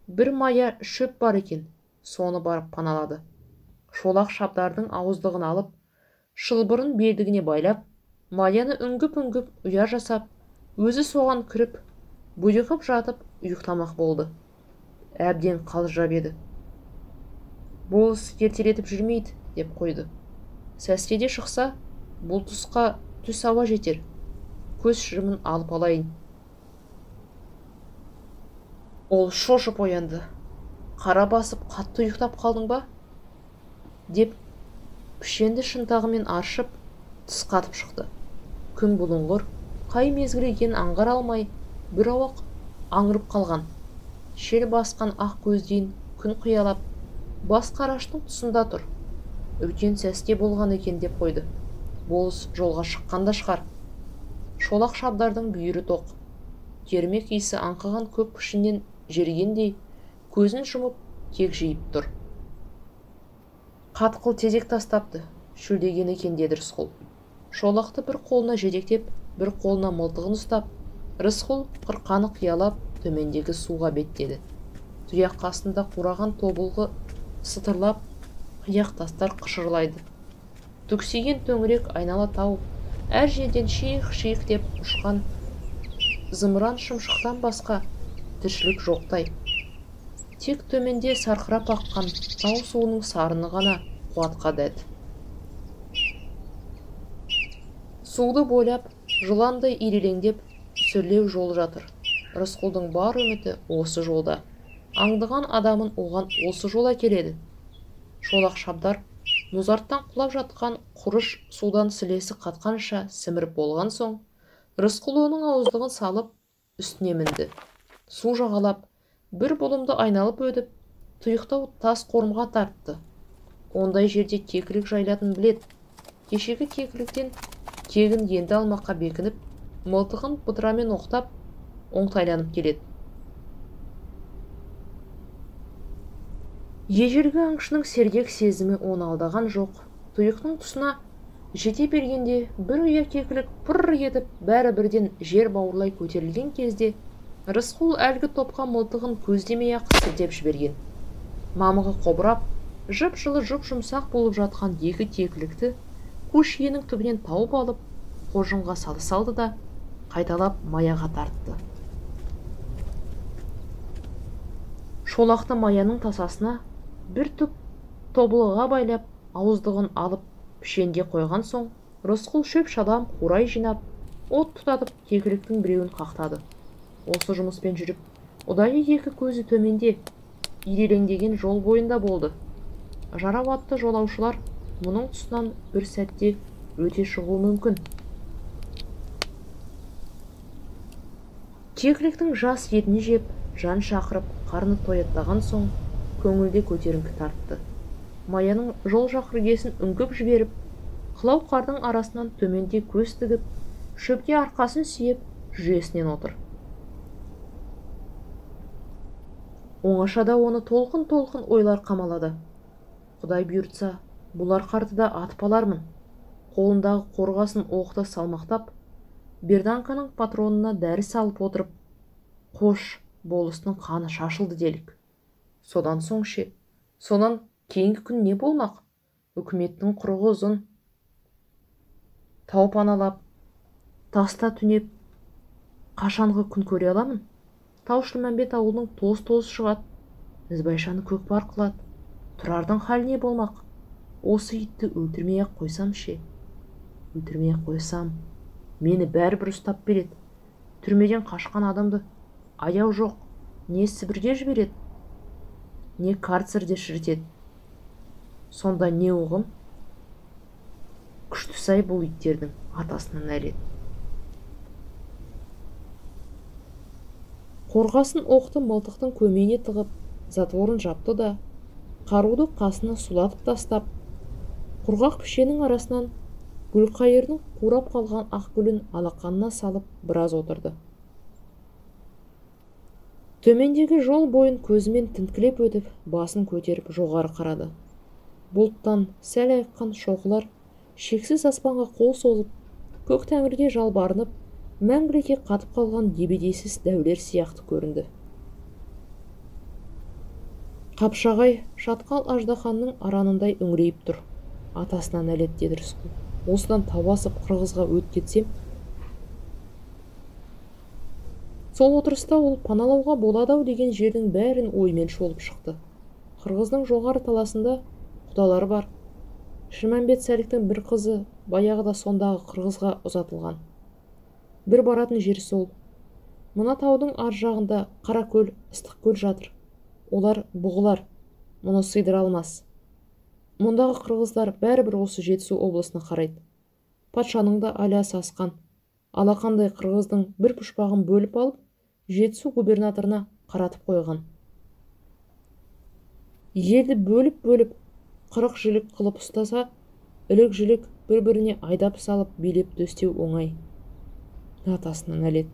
бір мая шөп бар екен, соны барып паналады. Шолақ шабдардың ауыздығын алып, шылбырын белдігіне байлап, маяны үңгіп-үңгіп ұя жасап, өзі соған кіріп, бұйығып жатып ұйықтамақ болды. әбден қалжырап еді. Болыс ертелетіп жүрмейді, деп қойды. Сәскеде шықса, бұл тұсқа түс ауа жетер. Көз шырымын алып алайын. Ол шошып оянды. Қара басып, қатты ұйықтап қалдың ба? Деп пішенді шынтағымен аршып, тіс қатып шықты. Күн бұлыңғыр, қай мезгіл екенін аңғара алмай, бір ауық аңырып қалған. Шел басқан ақ көзден күн қиялап, бас қараштың тұсында тұр. Үлкен сәске болған екен, деп қойды. Болыс жолға шыққанда шығар. Шолақ шабдардың бүйірі тоқ. Термек иісі аңқыған көк пішіннен жергендей, көзін жұмып кек жиып тұр. Қатқыл тезек тастапты, шөлдеген екен, деді Рысқұл. Шолақты бір қолына жетектеп, бір қолына мылтығын ұстап, Рысқұл қырқаны қиялап төмендегі суға беттеді. Тұяқ қасында қураған тобылғы сытырлап, қияқ тастар қышырлайды. Түксиген төңірек айнала тау, әр жерден шиық-шиық деп ұшқан зымыран шымшықтан басқа тіршілік жоқтай. Тек төменде сарқырап аққан тау суының сарыны ғана қуатқа дәт. Суды бойлап, жыландай ирелеңдеп, сүрлеу жол жатыр. Рысқұлдың бар үміті осы жолда. Аңдыған адамын оған осы жол әкеледі. Шолақ шабдар мұзарттан құлап жатқан құрыш судан сілесі қатқанша сіміріп болған соң, Рысқұл оның ауыздығын салып, үстіне мінді. Су жағалап, бір бұлымды айналып өдіп, тұйықтау тас қорымға тартты. Ондай жерде кекілік жайлатын білет. Кешегі кекіліктен кегін енді алмаққа бекініп, мылтығын бұтырамен оқтап, оңтайланып келеді. Ежелгі аңшының сергек сезімі оны алдаған жоқ. Тұйықтың тұсына жете бергенде, бір ұя кекілік пырр етіп, бәрі бірден жер бауырлай көтерілген кезде, Рысқұл әлгі топқа мылтығын көздемей-ақ сілтеп жіберген. Мамығы қобырап, жып-жылы жұп-жұмсақ болып жатқан екі кекілікті көш иенің түбінен тауып алып, қоржынға салды да, қайталап маяға тартты. Шолақты маяның тасасына бір түп тобылғыға байлап, ауыздығын алып пішенге қойған соң, Рысқұл шөп шадам қурай жинап, от тұтатып кекіліктің біреуін қақтады. Осы жұмыспен жүріп, ұдайы екі көзі төменде, ирелеңдеген жол бойында болды. Жарау атты жолаушылар мұның тұсынан бір сәтте өте шығуы мүмкін. Кекіліктің жас етіне жеп, жан шақырып, қарны тояттаған соң, көңілде көтеріңкі тартты. Маяның жол жақыргесін үңгіп жіберіп, қылау қардың арасынан төменде көз тігіп, шөпке арқасын сүйеп, жүйесінен отыр. Оңашада оны толқын-толқын ойлар қамалады. Құдай бұйыртса, бұлар қартыда атып алармын. Қолындағы қорғасын оқты салмақтап, берданканың патронына дәрі салып отырып, қош, болыстың қаны шашылды делік. Содан соң ше, сонан кейінгі күн не болмақ? Үкіметтің құрығы ұзын. Тау паналап, таста түнеп, қашанғы күн көре аламын? Тау-Шілмәмбет ауылының тоз-тоз шығады, ізбайшаны көкпар қылады. Тұрардың хал не болмақ? Осы итті өлтірмей-ақ қойсам ше? Өлтірмей-ақ қойсам, мені бәрібір ұстап береді. Түрмеден қашқан адамды аяу жоқ, не Сібірге жібереді, не карцерде шірітеді. Сонда не оғым? Күшті сай бұл иттердің атасынан әлет. Қорғасын оқты мылтықтың көмейіне тығып, затворын жапты да, қаруды қасына сулатып тастап, құрғақ пішенің арасынан гүлқайырдың қурап қалған ақ гүлін алақанына салып біраз отырды. Төмендегі жол бойын көзімен тінткілеп өтіп, басын көтеріп жоғары қарады. Бұлттан сәл айыққан шоқылар шексіз аспанға қол созып, көк тәңірге жалбарынып, мәңгілікке қатып қалған ебедейсіз дәулер сияқты көрінді. Қапшағай шатқал аждаханның аранындай үңірейіп тұр. Атасынан әлет, деді Рысқұл. Осыдан тау асып қырғызға өт кетсем. Сол отырыста ол паналауға болады-ау деген жердің бәрін оймен шолып шықты. Қырғыздың жоғары таласында құдалары бар. Шімәмбет Сәліктің бір қызы баяғыда сондағы қырғызға ұзатылған. Бір баратын жер сол. Мына таудың ар жағында Қаракөл, Ыстықкөл жатыр. Олар бұғылар, мұны сыйдыра алмас. Мұндағы қырғыздар бәрібір осы Жетісу облысына қарайды. Патшаның да аясы асқан. Алақандай қырғыздың бір пұшпағын бөліп алып, Жетісу губернаторына қаратып қойған. Елді бөліп-бөліп 40 жілік қылып ұстаса, ілік-жілік бір-біріне айдап салып билеп төстеу оңай. Атасына нәлет.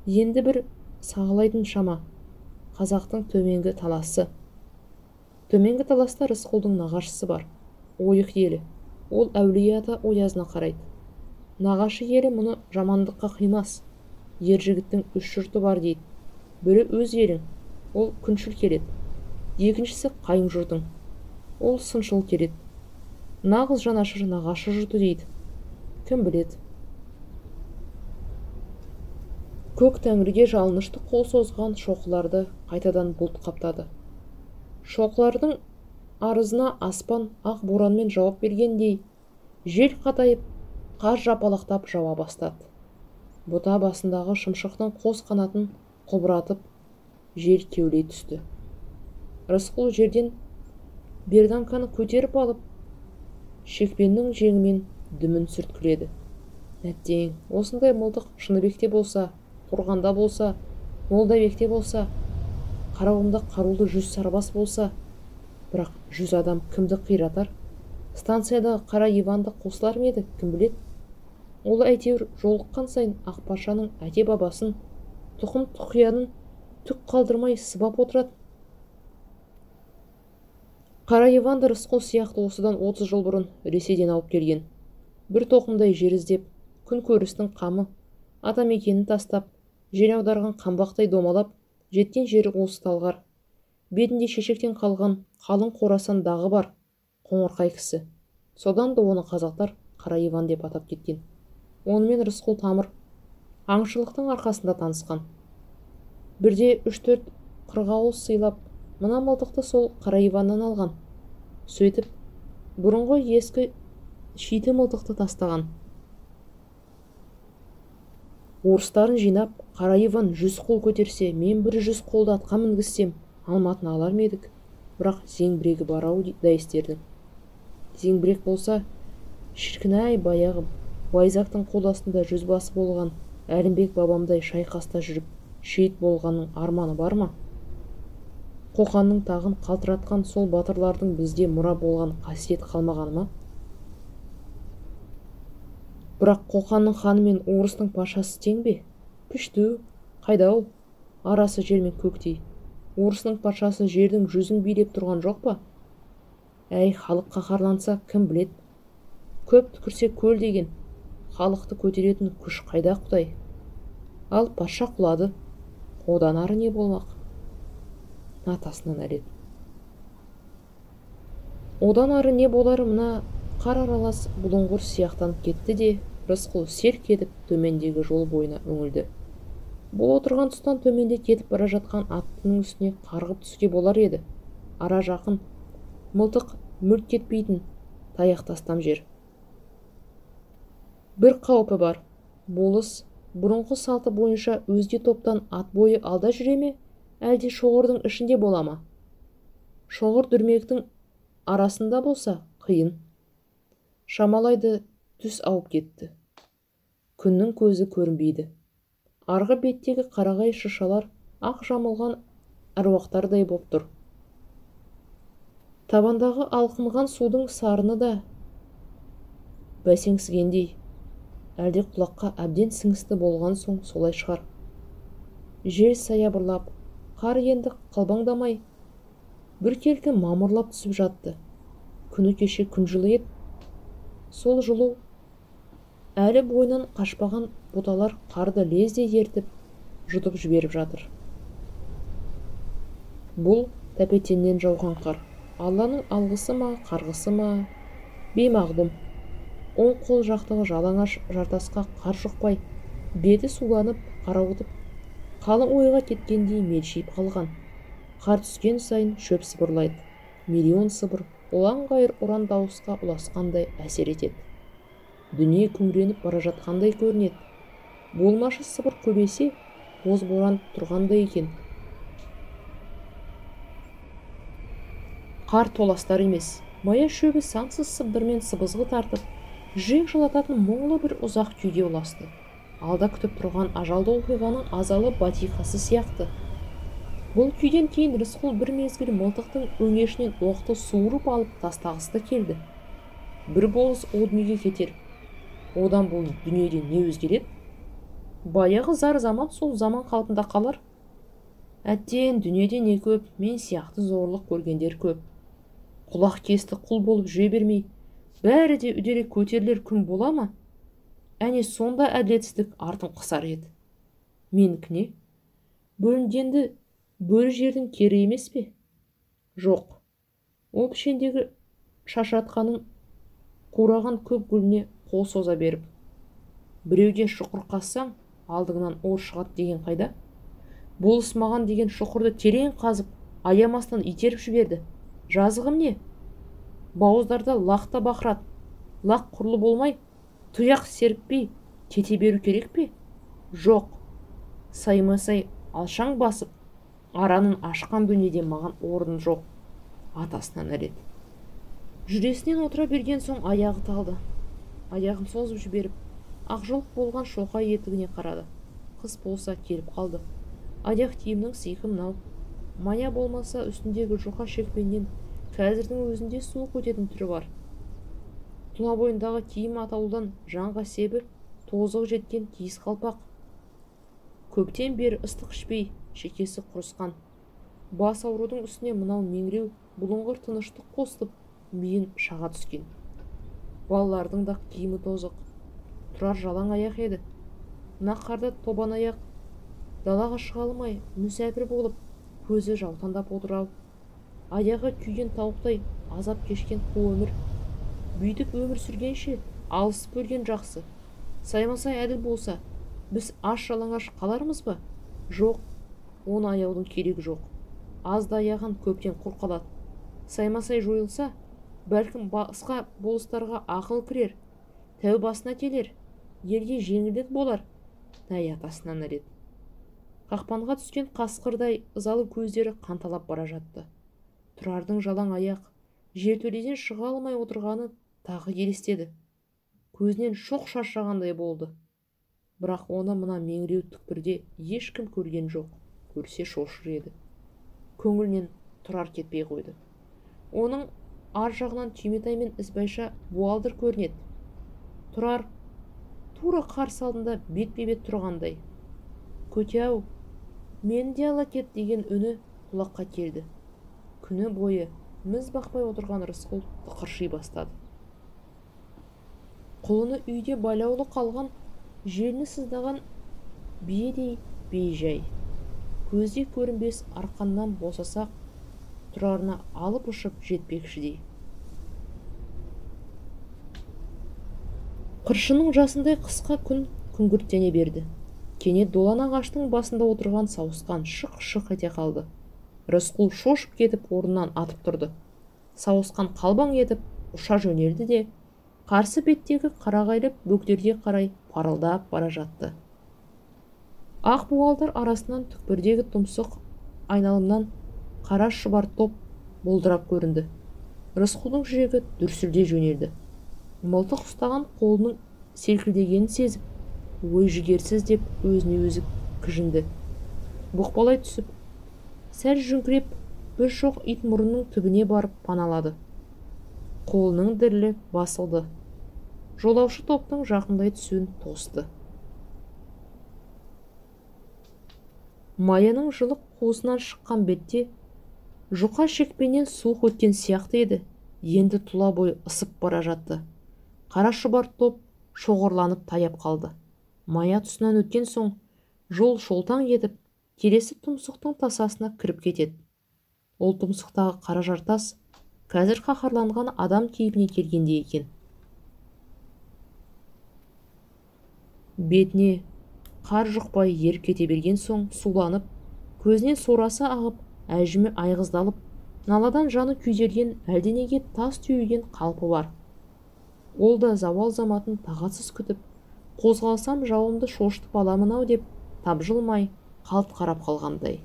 Енді бір сағалайтын шама. Қазақтың төменгі таласы. Төменгі таласта Рысқұлдың нағашысы бар. Ойық елі. Ол Әулие-ата Оязына қарайды. Нағашы елі мұны жамандыққа қимас. Ер жігіттің 3 жұрты бар дейді. Бірі өз елің, ол күншіл келеді. Екіншісі қайын жұртың, ол сыншыл келеді. Нағыз жанашыр нағашы жұрты дейді. Кім біледі? Көк тәңірге жалынышты қол созған шоқыларды қайтадан бұлт қаптады. Шоқылардың арызына аспан ақ боранмен жауап бергендей, жел қатайып, қар жапалақтап жауа бастады. Бұта басындағы шымшықтың қос қанатын құлбыратып, жел кеулей түсті. Рысқұл жерден берданканы көтеріп алып, шекпеннің жеңімен дүмін сүрткіледі. Әттең, осындай мылтық Шыныбекте болса, Қорғанда болса, Молдабекте болса, қарауымда қарулы 100 сарбас болса, бірақ 100 адам кімді қиратар? Станциядағы Қара Иванды қосылар ма еді, кім біледі? Ол әйтеуір жолыққан сайын Ақпашаның әте бабасын, тұқым тұқиянын түк қалдырмай сыбап отырады. Қара Иванды Рысқұл сияқты осыдан 30 жыл бұрын Ресейден алып келген. Бір тоқымдай жер іздеп, күн көрістің қамы, атамекенін тастап, жер аударған қамбақтай домалап, жеткен жері осы талғар. Бетінде шешектен қалған қалың Қорасан дағы бар, қоңырқай кісі. Содан да оны қазақтар Қара Иван деп атап кеткен. Онымен Рысқұл тамыр аңшылықтың арқасында танысқан. Бірде 3-4 қырғауыл сыйлап, мына мылтықты сол Қара Иваннан алған. Сөйтіп, бұрынғы ескі шиті мылтықты тастаған. Орыстарын жинап, Қара Иван 100 қол көтерсе, мен 100 қолды атқа мінгізсем, Алматын алар ма едік? Бірақ зеңбірегі бар-ау дәйістердің. Зеңбірек болса, шіркін-ай, баяғы Байзақтың қол астында жүзбасы болған Әлімбек бабамдай шайқаста жүріп, шейіт болғанның арманы бар ма? Қоқанның тағын қалтыратқан сол батырлардың бізде мұра болған қасиет қалмаған ма? Бірақ Қоқанның ханы мен орыстың пашасы тең бе? Пішті, қайда ол? Арасы жер мен көктей. Орыстың пашасы жердің 100-ін билеп тұрған жоқ па? Әй, халық қаһарланса, кім білет? Көп түкірсе көл деген, халықты көтеретін күш қайда Құдай? Ал патша құлады, одан ары не болмақ? Атасына нәлет. Одан ары не болары мына қар аралас бұлыңғыр сияқтанып кетті де, Рысқұл селк етіп төмендегі жол бойына үңілді. Бұл отырған тұстан төменде кетіп бара жатқан аттының үстіне қарғып түске болар еді. Ара жақын, мылтық мүлт кетпейтін, таяқ тастам жер. Бір қаупі бар. Болыс бұрынғы салты бойынша өзге топтан ат бойы алда жүре ме, әлде шоғырдың ішінде бола ма? Шоғыр дүрмектің арасында болса, қиын. Шамалайды, түс ауып кетті. Күннің көзі көрінбейді. Арғы беттегі қарағай шышалар ақ жамылған әруақтардай боп тұр. Табандағы алқынған судың сарыны да бәсеңсігендей, әлде құлаққа әбден сіңісті болған соң солай шығар. Жел саябырлап, қар енді қалбаңдамай, біркелкі мамырлап түсіп жатты. Күні кеше күн жылы еді. Сол жылу әлі бойынан қашпаған бұталар қарды лезде ертіп, жұтып жіберіп жатыр. Бұл тәпетеннен жауған қар. Алланың алғысы ма, қарғысы ма, беймағлұм. Оң қол жақтығы жалаңаш жартасқа қар жұқпай, беті суланып, қарауытып, қалың ойға кеткендей мелшиіп қалған. Қар түскен сайын шөп сыбырлайды. Миллион сыбыр ұлан-ғайыр ұран дауысқа ұласқандай әсер етеді. Дүние күңіреніп бара жатқандай көрінеді. Болмашы сыбыр көбейсе, боз боран тұрғандай екен. Қар толастар емес, мая шөбі сансыз сыбдырмен сыбызғы тартып, жүрек жылататын мұңлы бір ұзақ күйге ұласты. Алда күтіп тұрған ажалды оқиғаның азалы батиқасы сияқты. Бұл күйден кейін Рысқұл бір мезгіл мылтықтың өңешінен оқты суырып алып тастағысы келді. Бір болыс о дүниеге кетер. Одан бұл дүниеде не өзгереді? Баяғы зар заман сол заман қалпында қалар. Әттен дүниеде не көп, мен сияқты зорлық көргендер көп. Құлақ кесті құл болып жүре бермей, бәрі де үдере көтерілер күн бола ма? Әне сонда әділетсіздік артын қысар еді. Менікі не? Бөлінгенді бөрі жердің кері емес пе? Жоқ. Ол пішендегі шашатқанын қураған көп гүліне қол соза беріп. Біреуге шұқыр қазсаң, алдыңнан ор шығады деген қайда? Болыс маған деген шұқырды терең қазып, аямастан итеріп жіберді. Жазығым не? Бауыздарда лақта бақырат. Лақ құрлы болмай, тұяқ серіппей, кете беру керек пе? Жоқ. Саймасай алшаң басып, аранын ашқан дүниеде маған орын жоқ. Атасынан нәлет. Жүресінен отыра берген соң аяғы талды. Аяғын созып жіберіп, ақжолқ болған шоқай етігіне қарады. Қыс болса келіп қалды. Аяқ киімнің сиқы мынау. Мая болмаса үстіндегі жұқа шекпеннен қазірдің өзінде суық өтетін түрі бар. Тұла бойындағы киім атаулыдан жанға себіп, тозығы жеткен киіз қалпақ. Көптен бері ыстық ішпей, шекесі құрысқан. Бас аурудың үстіне мынау меңіреу, бұлыңғыр тыныштық қосып, миын шаға түскен. Балалардың да киімі тозық. Тұрар жалаң аяқ еді. Мына қарда тобан аяқ, далаға шыға алмай, мүсәпір болып, көзі жаутаңдап отырау. Аяғы күйген тауықтай азап кешкен қу өмір. Бүйтіп өмір сүргенше алысып өлген жақсы. Саймасай әділ болса, біз аш жалаңаш қалармыз ба? Жоқ, оны аяудың керегі жоқ. Азда аяған көптен құр қалады. Саймасай жойылса, бәлкім басқа болыстарға ақыл кірер, тәу басына келер, елге жеңілдік болар. Әй атасынан нәлет. Қақпанға түскен қасқырдай ызалы көздері қанталап бара жатты. Тұрардың жалаң аяқ, жертөледен шыға алмай отырғаны тағы елестеді. Көзінен шоқ шашырағандай болды. Бірақ оны мына меңіреу түкпірде ешкім көрген жоқ. Көрсе шошыр еді. Көңілінен Тұрар кетпей қойды. Оның ар жағынан Түйметай мен Ізбайша буалдыр көрінеді. Тұрар тура қарсы алдында бетпе-бет тұрғандай. Көте-ау, мені де ала кет деген үні құлаққа келді. Күні бойы міз бақпай отырған Рысқұл тықырши бастады. Құлыны үйде байлаулы қалған, желіні сыздаған биедей бейжай. Көзде көрінбес арқаннан босасақ, тұрарына алып ұшып жетпекшідей. Қыршының жасындай қысқа күн күңгірттене берді. Кенет долан ағаштың басында отырған сауысқан шық-шық ете қалды. Рысқұл шошып кетіп орнынан атып тұрды. Сауысқан қалбаң етіп ұша жөнелді де, қарсы беттегі қарағайлып бөктерге қарай парылдап бара жатты. Ақ буалдар арасынан түкпірдегі тұмсық айналымнан қара шұбар топ болдырап көрінді. Рысқұлдың жүрегі дүрсілдей жөнелді. Мылтық ұстаған қолының селкілдегенін сезіп, ой жігерсіз деп өзіне өзі кіжінді. Бұқпалай түсіп, сәл жүңкіреп, бір шоқ ит мұрынның түбіне барып паналады. Қолының дірілі басылды. Жолаушы топтың жақындай түсуін тосты. Маяның жылық қуысынан шыққан бетте жұқа шекпеннен суық өткен сияқты еді. Енді тұла бойы ысып бара жатты. Қара шұбар топ шоғырланып таяп қалды. Мая тұсынан өткен соң жол шолтаң етіп, келесі тұмсықтың тасасына кіріп кетеді. Ол тұмсықтағы қара жартас қазір қаһарланған адам кейпіне келгенде екен. Бетіне Қар жұқпай еріп кете берген соң суланып, көзінен сорасы ағып, әжімі айғыздалып, наладан жаны күйзелген әлденеге тас түйілген қалпы бар. Ол да зауал заматын тағатсыз күтіп, қозғалсам жауымды шошытып аламын-ау деп тапжылмай қалт қарап қалғандай.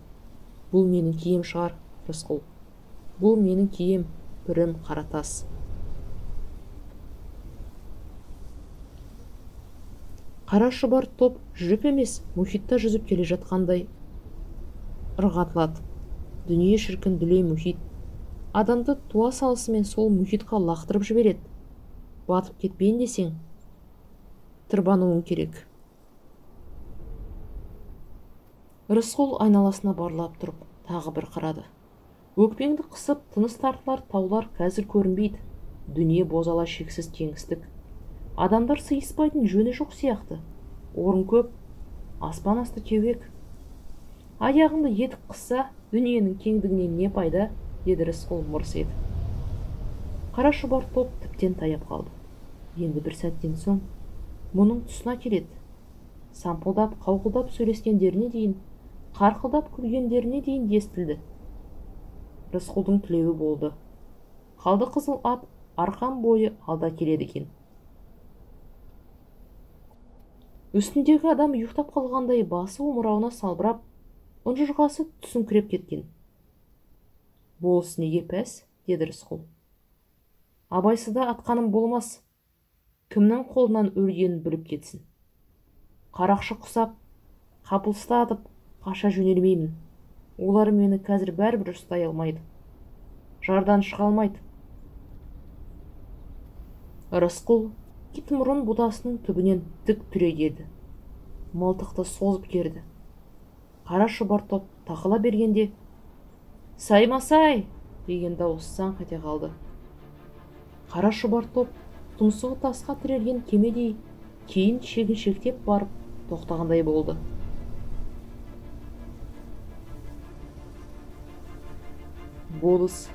Бұл менің кием шығар, Рысқұл. Бұл менің кием, пірім Қаратас. Қара шұбар топ жүріп емес, мұхитта жүзіп келе жатқандай ырғатылады. Дүние шіркін дүлей мұхит. Адамды туа салысымен сол мұхитқа лақтырып жібереді. Батып кетпейін десең, тырбануың керек. Рысқұл айналасына барлап тұрып, тағы бір қарады. Өкпеңді қысып, тыныс тартылар таулар қазір көрінбейді. Дүние бозала шексіз кеңістік. Адамдар сыйыспайтын жөні жоқ сияқты. Орын көп, аспан асты кеуек. Аяғыңды етік қысса, дүниенің кеңдігінен не пайда, деді Рысқұл мырс етіп. Қара шұбар топ тіптен таяп қалды. Енді бір сәттен соң мұның тұсына келеді. Сампылдап, қауқылдап сөйлескендеріне дейін, қарқылдап күлгендеріне дейін естілді. Рысқұлдың тілеуі болды. Қалды қызыл ат арқан бойы алда келеді екен. Үстіндегі адам ұйықтап қалғандай басы омырауына салбырап, ұнжырғасы түсіңкіреп кеткен. Болыс неге пәс, деді Рысқұл. Абайсызда атқаным болмас. Кімнің қолынан өлгенін біліп кетсін. Қарақшы құсап, қапылыста атып, қаша жөнелмеймін. Олар мені қазір бәрібір ұстай алмайды. Жардан шыға алмайды. Рысқұл ит мұрын бұтасының түбінен тік түрегелді. Мылтықты созып керді. Қара шұбар топ тақыла бергенде, «Саймасай!» деген дауыс саңқ ете қалды. Қара шұбар топ тұмсығы тасқа тірелген кемедей кейін шегіншектеп барып тоқтағандай болды. Болыс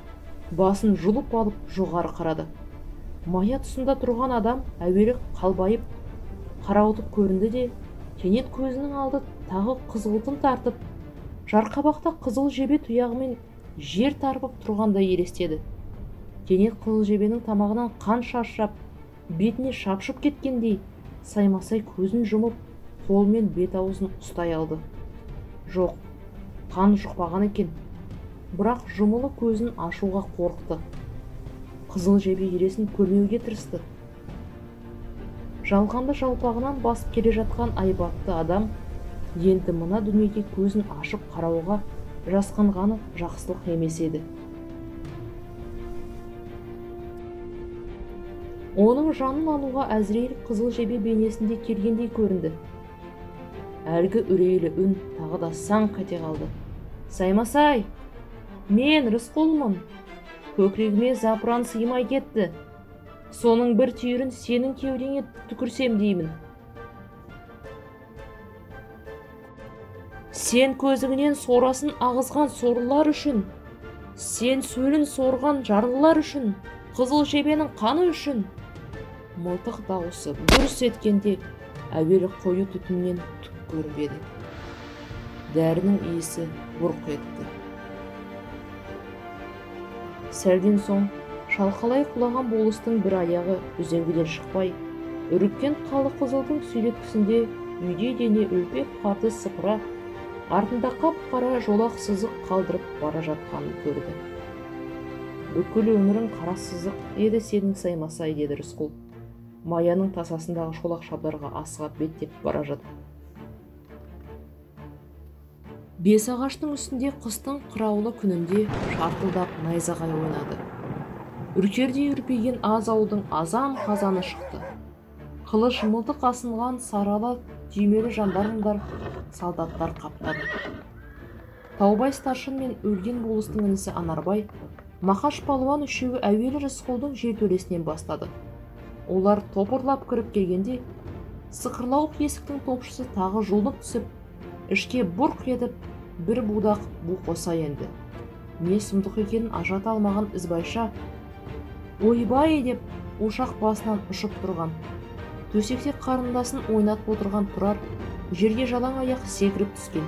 басын жұлып алып жоғары қарады. Мая тұсында тұрған адам әуелі қалбайып, қарауытып көрінді де, кенет көзінің алды тағы қызғылтым тартып, жарқабақта қызыл жебе тұяғымен жер тарпып тұрғандай елестеді. Кенет қызыл жебенің тамағынан қан шашырап, бетіне шапшып кеткендей, Саймасай көзін жұмып, қолмен бет-аузын ұстай алды. Жоқ, қан жұқпаған екен. Бірақ жұмылы көзін ашуға қорықты. Қызыл жебе елесін көрмеуге тырысты. Жалғанды жалпағынан басып келе жатқан айбатты адам енді мына дүниеге көзін ашып қарауға жасқанғаны жақсылық емес еді. Оның жанын алуға әзірейіл қызыл жебе бейнесінде келгендей көрінді. Әлгі үрейлі үн тағы да саңқ ете қалды. Саймасай, мен Рысқұлмын. Көкірегіме запыран сыймай кетті. Соның бір түйірін сенің кеудеңе түкірсем деймін. Сен көзіңнен сорасын ағызған сорлылар үшін, сен сөлін сорған жарлылар үшін, қызыл жебенің қаны үшін. Мылтық дауысы дүрс еткенде әуелі қою түтіннен түк көрінбеді. Дәрінің иісі бұрқ етті. Сәлден соң шалқалай құлаған болыстың бір аяғы үзеңгіден шықпай, үріккен қалы қызылдың сүйреткісінде үйде дене үлпек қарды сыпыра, артында қап-қара жолақ сызық қалдырып бара жатқанын көрді. Бүкіл өмірің қара сызық еді сенің, Саймасай, деді Рысқұл, маяның тасасындағы шолақ шабдарға асыға беттеп бара жатып. Бес ағаштың үстінде қыстың қыраулы күнінде шартылдап найзағай ойнады. Үркердей үрпиген аз ауылдың азан қазаны шықты. Қылыш мылтық асынған сарала түймелі жандармдар, солдаттар қаптады. Таубай старшын мен өлген болыстың інісі Анарбай, Мақаш палуан үшеуі әуелі Рысқұлдың жертөлесінен бастады. Олар топырлап кіріп келгенде, сықырлауық есіктің топшысы тағы жұлынып түсіп, ішке бұрқ етіп, бір будақ бу қоса енді. Не сұмдық екенін ажырата алмаған ізбайша, ойбай деп ошақ басынан ұшып тұрған. Төсекте қарындасын ойнатып отырған Тұрар жерге жалаң аяқ секіріп түскен.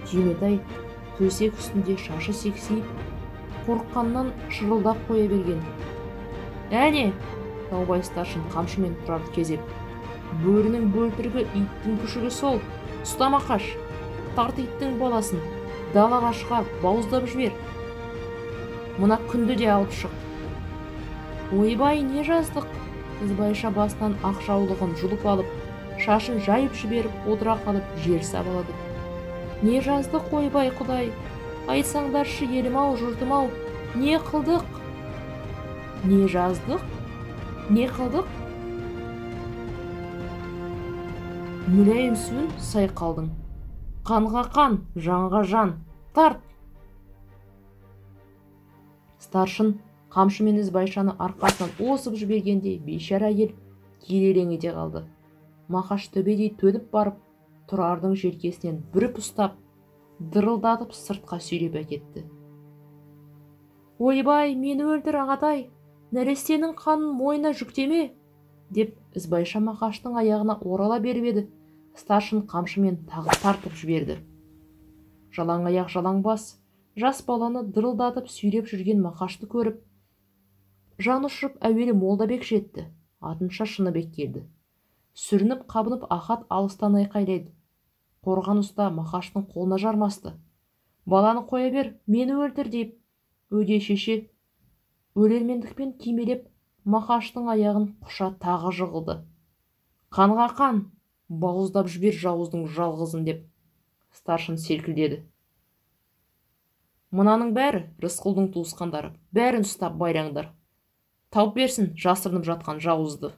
Түйметай төсек үстінде шашы сексиіп, қорыққаннан шырылдап қоя берген. Әне! Таубай старшын қамшымен Тұрарды кезеп. Бөрінің бөлтірігі, иттің күшігі сол. Ұста Мақаш, тарт иттің баласын, далаға шығарып, бауыздап жібер. Мына күнді де алып шық. Ойбай, не жаздық? Ізбайша басынан ақ жаулығын жұлып алып, шашын жайып жіберіп, отыра қалып, жер сабалады. Не жаздық, ойбай құдай? Айтсаңдаршы, елім-ау, жұртым-ау, не қылдық? Не жаздық? Не қылдық? Мүләйім сүн, сай қалдың. Қанға қан, жанға жан, тарт! Старшын қамшымен Ізбайшаны арқасынан осып жібергенде бейшара әйел керерең ете қалды. Мақаш төбедей төніп барып, Тұрардың желкесінен бүріп ұстап, дырылдатып сыртқа сүйреп әкетті. Ойбай, мені өлтір ағатай, нәрестенің қанын мойнына жүктеме, деп Ізбайша Мақаштың аяғына орала беріп еді, старшын қамшымен тағы тартып жіберді. Жалаң аяқ жалаң бас, жас баланы дырылдатып сүйреп жүрген Мақашты көріп, жан ұшырып әуелі Молдабек жетті, артынша Шыныбек келді. Сүрініп қабынып ахат алыстан айқайлайды. Қорған ұста Мақаштың қолына жармасты. Баланы қоя бер, мені өлтір деп, өде шеше өлермендікпен кимелеп Мақаштың аяғын құша тағы жығылды. Қанға қан, бауыздап жібер жауыздың жалғызын деп старшын селкілдеді. Мынаның бәрі Рысқұлдың туысқандары, бәрін ұстап байлаңдар. Тауып берсін жасырынып жатқан жауызды.